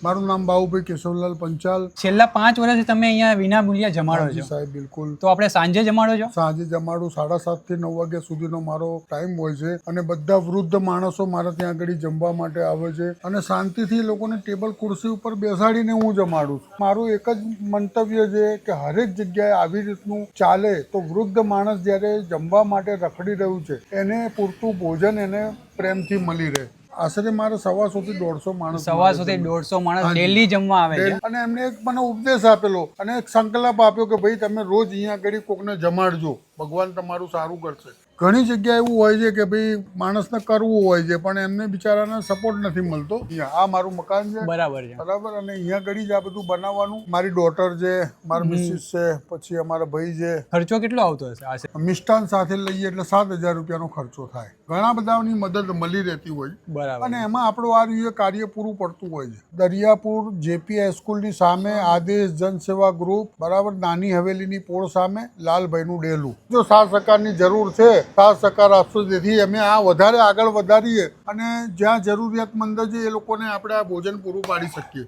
મારું નામ બાબુભાઈ કેશવલાલ પંચાલ. છેલ્લા 5 વર્ષથી તમે અહીંયા વિના મૂલ્યે જમાડો છો. સાહેબ બિલકુલ. તો આપણે સાંજે જમાડો છો? સાંજે જમાડું 7:30 થી 9 વાગ્યા સુધીનો મારો ટાઈમ હોય છે અને બધા વૃદ્ધ માણસો મારા ત્યાં આગળ જમવા માટે આવે છે અને શાંતિથી લોકોને ટેબલ ખુરશી ઉપર બેસાડીને હું જમાડું છું. મારું એક જ મંતવ્ય છે કે હરેક જગ્યાએ આવી રીતનું ચાલે તો વૃદ્ધ માણસ જ્યારે જમવા માટે રખડી રહ્યું છે એને પૂરતું ભોજન એને પ્રેમથી મળી રહે. આશરે મારે 150 થી 150 માણસ 150 થી 150 માણસ ડેલી જમવા આવે છે. અને એમને એક મને ઉપદેશ આપેલો અને એક સંકલ્પ આપ્યો કે ભાઈ તમે રોજ અહીંયા આગળ કોકને જમાડજો, ભગવાન તમારું સારું કરશે. ઘણી જગ્યાએ એવું હોય છે કે ભાઈ માણસને કરવું હોય છે પણ એમને બિચારાને સપોર્ટ નથી મળતો. આ મારું મકાન છે, બરાબર છે, બરાબર. અને અહીંયા આગળ જ આ બધું બનાવવાનું. મારી ડોટર છે, મારા મિસિસ છે, પછી અમારા ભાઈ છે. ખર્ચો કેટલો આવતો હશે? મિષ્ટાન સાથે લઈએ એટલે 7,000 રૂપિયાનો ખર્ચો થાય. ઘણા બધાની મદદ મળી રહેતી હોય. બરાબર. અને એમાં આપણું આ રીતે કાર્ય પૂરું પડતું હોય છે. દરિયાપુર જેપી હાઈસ્કૂલની સામે આદેશ જનસેવા ગ્રુપ, બરાબર, નાની હવેલીની પોળ સામે, લાલભાઈનું ડેલું. જો સાથ સહકારની જરૂર છે, સાથ સહકાર આપશો, જેથી અમે આ વધારે આગળ વધારીએ અને જ્યાં જરૂરિયાતમંદ છે એ લોકોને આપણે આ ભોજન પૂરું પાડી શકીએ.